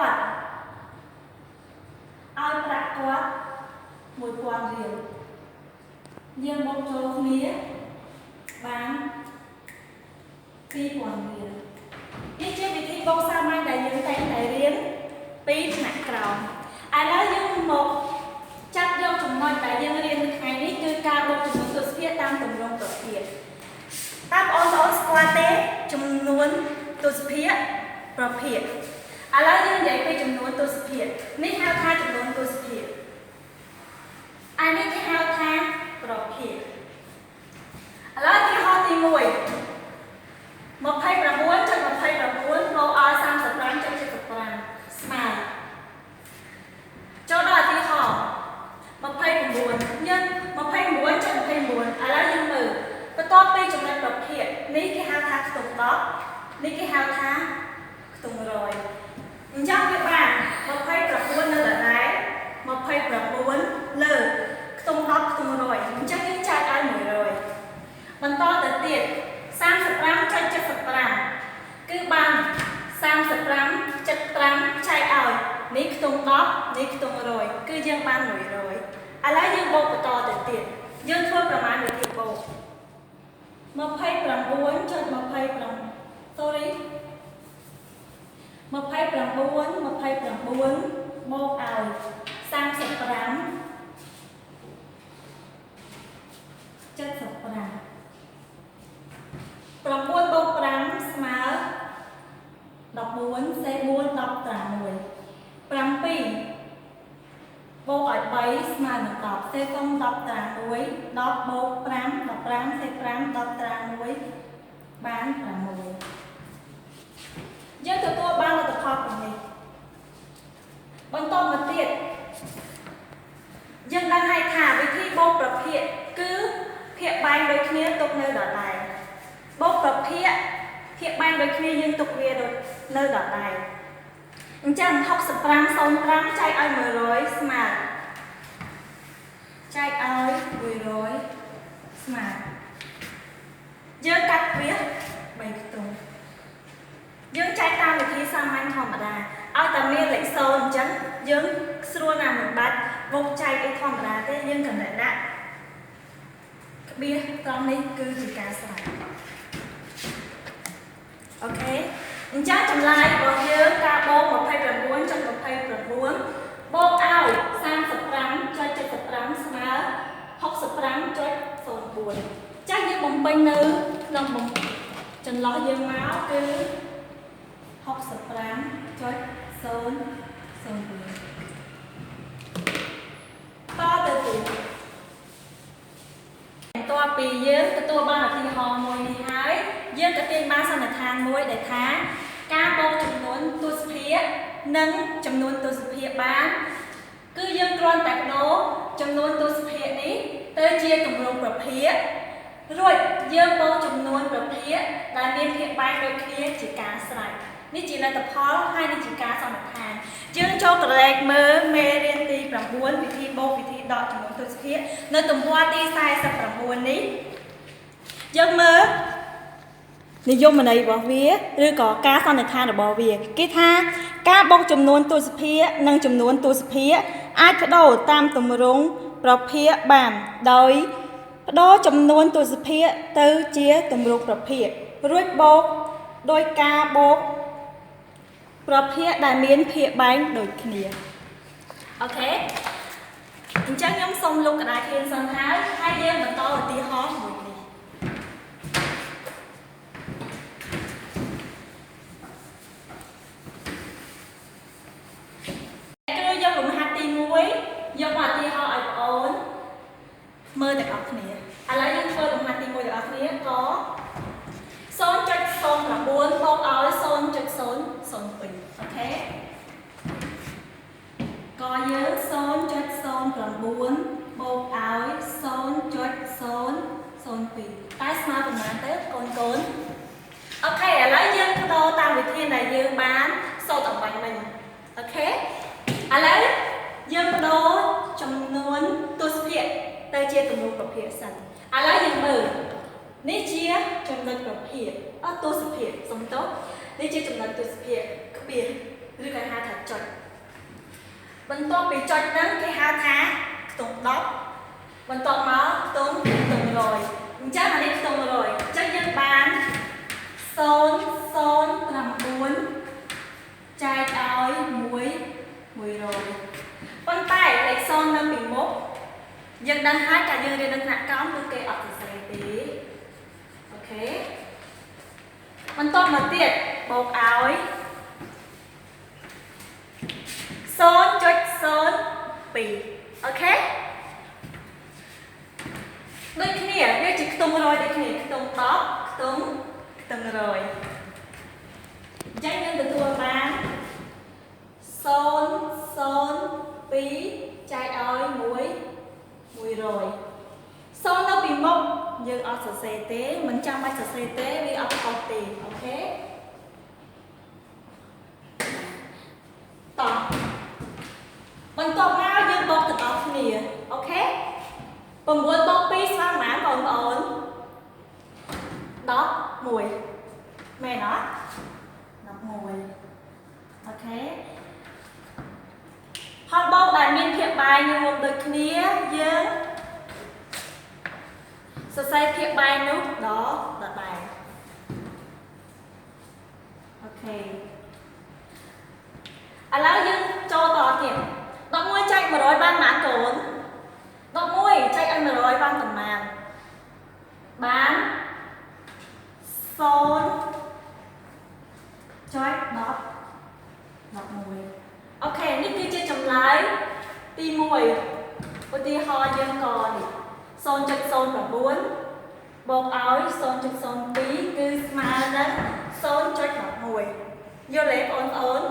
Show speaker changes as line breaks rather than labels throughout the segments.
គាត់ឲ្យប្រាក់គាត់1000រៀលយើងបូកចូលគ្នាបាន2000រៀលនេះជាវិធីបូកសាមញ្ញដែលយើងតែងតែរៀនពីថ្នាក់ក្រោមឥឡូវយើងមកចាប់យកចំណុចដែលយើងរៀននៅថ្ងៃនេះគឺការបូកចំនួនទស្សភាគតាមទម្រង់ប្រភេទតើបងប្អូនស្គាល់ទេចំនួនទស្សភាគប្រភេទឥឡូវយើងនិយាយពីចំនួនទស្សភាគនេះហៅថាចំនួនទស្សភាគអានេះគេហៅថាប្រភេទឥឡូវទីហោទី1 29.29 បូកឲ្យ 35.75 ស្មើចូលដល់ទីហោ29យើង 29.29 ឥឡូវយើងមើលបន្ទាប់ពីចំណុចប្រភេទនេះគេហៅថាខ្ទង់10នេះគេហៅថាខ្ទង់100អញ្ចឹងវាបាន29នៅដដែល29លើខ្ទង់10ខ្ទង់100អញ្ចឹងយើងចែកឲ្យ100បន្តទៅទៀត35.75 គឺបាន35.75ចែកឲ្យនេះខ្ទង់10នេះខ្ទង់100គឺយើងបាន100ឥឡូវយើងបូកបន្តទៅទៀតយើងធ្វើប្រមាណវិធីបូក29.29 sorry 29 បូកឲ្យ 35 6បូក 5 ស្មើ14សេ4 10ត្រា1 7 បូកឲ្យ3ស្មើនឹង10សេតុង10ត្រា1 10បូក5 15សេ5 10ត្រា1បាន6យើងទទួលបានលទ្ធផលប៉ុណ្នេះបន្តមកទៀតយើងដឹងហើយថាវិធីបូកប្រភេទគឺភាគបែងដូចគ្នាទុកនៅដដែលបូកប្រភេទភាគបែងដូចគ្នាយើងទុកវានៅដដែលអញ្ចឹង65.05ចែកឲ្យ100ស្មើចែកឲ្យ100ស្មើយើងកាត់វា3ខ្ទង់យើងចែកតាមវិធីសាមញ្ញធម្មតាឲ្យតែមានលេខ0អញ្ចឹងយើងស្រួលណាស់មិនបាច់បូកចែកអីធម្មតាទេយើងកំណត់ដាក់ក្បៀសត្រង់នេះគឺជាការស្រេចអូខេអញ្ចឹងចម្លើយរបស់យើងការបូក 29.29 បូកឲ្យ 35.75 ស្មើ 65.04 ចាស់យើងបំពេញនៅក្នុងចន្លោះយើងមកគឺ 65.04 តទៅទៀតបន្ទាប់ពីយើងទទួលបានឧទាហរណ៍មួយនេះហើយយើងក៏ទាញបានសន្និដ្ឋានមួយដែលថាការបូកចំនួនទស្សភាគនិងចំនួនទស្សភាគបានគឺយើងគ្រាន់តែបដូរចំនួនទស្សភាគនេះទៅជាទម្រង់ប្រភេទរួចយើងបូកចំនួនប្រភេទដែលមានភាគបែងដូចគ្នាជាការស្រេចនេះជាលទ្ធផលហើយនេះជាការសន្និដ្ឋានយើងចូលក្រឡេកមើលមេរៀនទី9វិធីបូកវិធីដកចំនួនទស្សភាគនៅទំព័រទី49នេះយើងមើលនិយមន័យរបស់វាឬក៏ការសន្និដ្ឋានរបស់វាគេថាការបូកចំនួនទស្សភាគនិងចំនួនទស្សភាគអាចបដូរតាមទម្រង់ប្រភេទបានដោយបដូរចំនួនទស្សភាគទៅជាទម្រង់ប្រភេទរួចបូកដោយការបូកប្រភេទដែលមានភាគបែងដូចគ្នាអូខេអញ្ចឹងខ្ញុំសូមលុបក្តារខៀនសិនហើយយើងបន្តឧទាហរណ៍មួយនេះគឺយកលំហាត់ទី1យកមកឧទាហរណ៍ឲ្យបងអូនមើលទាំងអស់គ្នាឥឡូវយើងធ្វើលំហាត់ទី1ទាំងអស់គ្នាក៏ 0.09 បូកឲ្យ 0.002 អូខេក៏យើង 0.09 បូកឲ្យ 0.002 តែស្មើប៉ុន្មានទៅកូនអូខេឥឡូវយើងបដូរតាមវិធីដែលយើងបានសូត្រអំបញ្ញមិញអូខេឥឡូវយើងបដូរចំនួនទស្សភាគទៅជាទម្រង់ប្រភេទសិនឥឡូវយើងមើលនេះជាចំណុចប្រភេទទស្សភាគសំទោសនេះជាចំណុចទស្សភាគក្បៀស ឬក៏ហៅថាចុចបន្ទាប់ពីចុចហ្នឹងគេហៅថាខ្ទង់10បន្ទាប់មកខ្ទង់100អញ្ចឹងអានេះខ្ទង់100អញ្ចឹងយើងបាន009ចែកឲ្យ100ប៉ុន្តែលេខ0នៅពីមុខយើងដឹងហើយតែយើងរៀននៅថ្នាក់ក្រោមគឺគេអត់សរសេរទេអូខេបន្ទាប់មកទៀតបូកឲ្យ0.02អូខេដូចគ្នាវាជាខ្ទង់100ដូចគ្នាខ្ទង់10ខ្ទង់100អញ្ចឹងយើងទទួលបាន002ចែកឲ្យ100 0នៅពីមុខយើងអត់សរសេរទេមិនចាំបាច់សរសេរទេវាអត់ខុសទេអូខេតោះបន្ទាប់មកយើងបូកទាំងអស់គ្នាអូខេ9បូក2ស្មើប៉ុន្មានបងប្អូន11មែនអត់11អូខេផលបូកដែលមានភាពបែងរួមដូចគ្នាយើងសរសេរភាពបែងនោះដល់ដដែលអូខេឥឡូវយើងចូលតទៀត11ចែក100បានប៉ុន្មានកូន11ចែកឲ្យ100បានប៉ុន្មានបាន0.11អូខេនេះគឺជាចម្លើយទី1ឧទាហរណ៍យើងកនេះ0.09បូកឲ្យ0.02គឺស្មើនឹង0.11យល់ទេបងប្អូន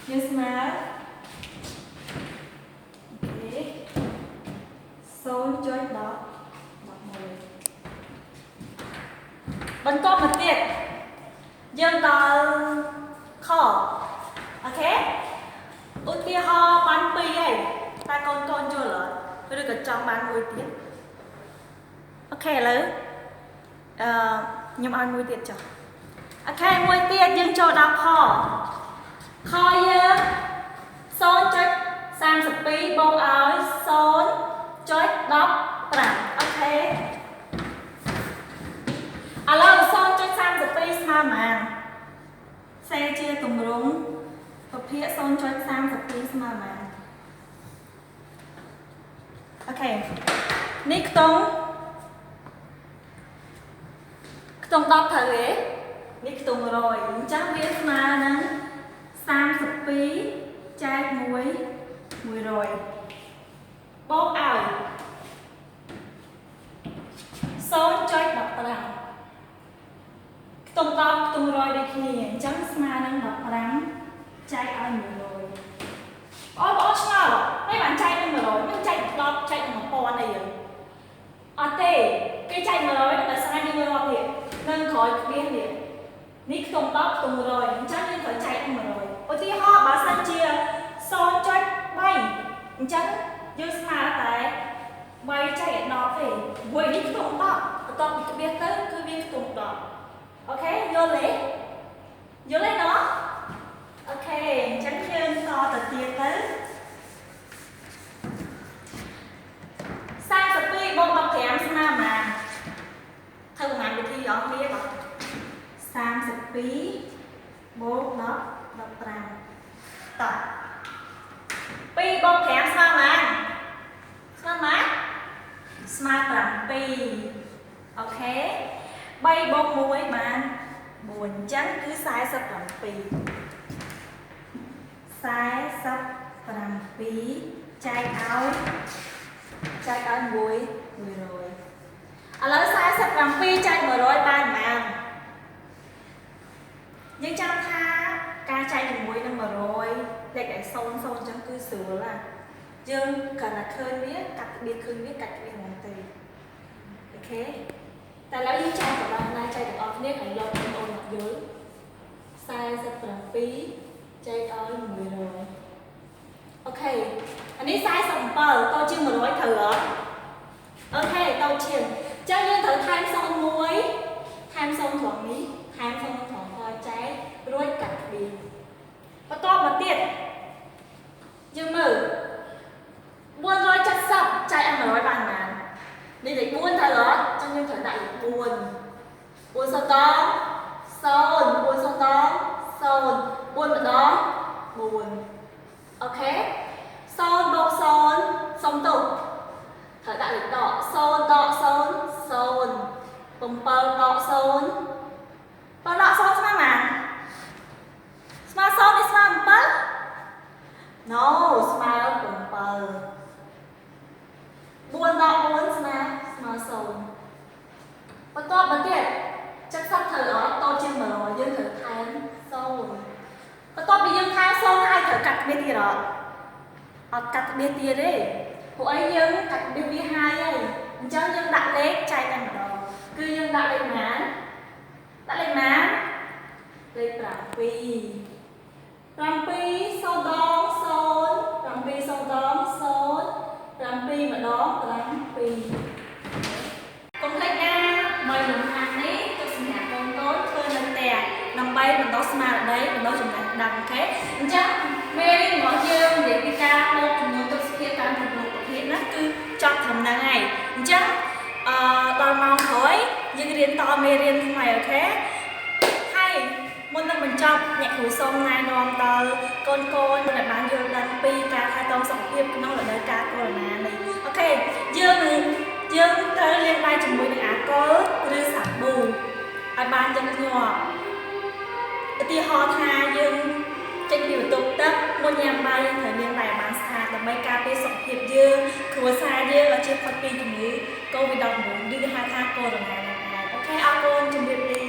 យើងស្មើ0.11បន្ទាប់មកទៀតយើងដល់ខអូខេឧទាហរណ៍បាន2ហើយតែកូនយល់អត់ឬក៏ចង់បានមួយទៀតអូខេឥឡូវខ្ញុំឲ្យមួយទៀតចុះអូខេមួយទៀតយើងចូលដល់ខយើង0.32បូកឲ្យ0.15អូខេឥឡូវ0.32ស្មើប៉ុន្មានសេជាទម្រង់ប្រភេទ0.32ស្មើប៉ុន្មានអូខេនេះខ្ទង់10ត្រូវទេនេះខ្ទង់100អញ្ចឹងវាស្មើនឹង32ចែក1 100បូកឲ្យ0.15ខ្ទង់10ខ្ទង់100ដូចគ្នាអញ្ចឹងស្មើនឹង15ចែកឲ្យ100បងប្អូនឆ្ងល់មិនបានចែកនឹង100មិនចែក10ចែកនឹង1000អីអត់ទេគេចែក100ដោយសារយើងរាប់នេះនឹងក្រោយគ្រានេះនេះខ្ទង់10ខ្ទង់100អញ្ចឹងយើងត្រូវចែកនឹង100ឧទាហរណ៍បើសិនជា0.3អញ្ចឹងយើងស្មើតែ3ចែក10ទេមួយនេះខ្ទង់10បន្ទាប់ពីគ្រាទៅគឺវាខ្ទង់10អូខេយល់ទេណោះអូខេអញ្ចឹងយើងតទៅទៀតទៅ32បូក15ស្មើប៉ុន្មានធ្វើប៉ុន្មានវិធីអស់គ្នាបាទ32បូក10 15តោះ2បូក5ស្មើប៉ុន្មានស្មើ7អូខេ3បូក1បាន4អញ្ចឹងគឺ47ចែកឲ្យ100ឥឡូវ47ចែក100បានប៉ុន្មានយើងចាំថាការចែកជាមួយនឹង100លេខដែល0 0អញ្ចឹងគឺស្រួលណាយើងគ្រាន់តែឃើញវាកាត់ក្បៀសឃើញវាកាត់ក្បៀសហ្មងទេអូខេតែឥឡូវយើងចែកក៏បានដែរចែកទាំងអស់គ្នាឲ្យលោកបងប្អូនមកយល់47ចែកឲ្យ100អូខេអានេះ47តូចជាង100ត្រូវអត់អូខេតូចជាងអញ្ចឹងយើងត្រូវថែម0 1ថែម0ត្រង់នេះថែម0ត្រង់ផង trái rồi cắt đi và to mà tiệt dương mử buồn rồi chắc sập trái em nói bàn ngàn đi để buồn thay đó trong những thời đại buồn buồn sao to sồn buồn sao to sồn buồn ở đó buồn ok sồn bọc sồn sông tục thời đại lịch đỏ sồn sồn bông bơ đỏ sồn bơ đỏ sồn sao mà sồn is bông bơ no smile bông bơ buồn đỏ buồn smile sồn và to bật tiệt chắc sắp thời đó to trên mở dân thử tháng sồn và to bị dân tháng sồn ai thử cắt biết gì đó cắt biết gì đấy của ấy dân cắt biết gì hai ấy cho dân đặt lết chạy thành đó cứ dân đặt lên má lên rằm pi sau đó sồn rằm pi sau đó sồn rằm pi mà đó rằm pi con thích nha mời mình hàng đấy tôi xin nhạc con tốt khơi lên tè nằm bay mình đó smart ở đấy mình đó chừng lại đằng thế chắc mê ngõ dương để đi ca một chúng tôi sẽ kia cả một cuộc hiện nó cứ chọn thầm năng này chắc đòi mong hỏi nhưng riêng to mê riêng thế này ok hay môn năm mình chọn nhạc hồi sông này non tờ con lại bán dương đàn pi ca hai tông sòng tiếp nó là nơi ca cô là này ok dương tới liên lai chúng mình á có đưa sẵn bù ai ban cho nó nhỏ thì họ tha dương trên điều tục đất một nhà bay thời liên lai bán xa là bay ca phê sọc hiệp dương khứa xa dương là chiếc phát pi chúng nữ câu vì đọc muốn đưa hai tha cô là này ok áo cô chuẩn bị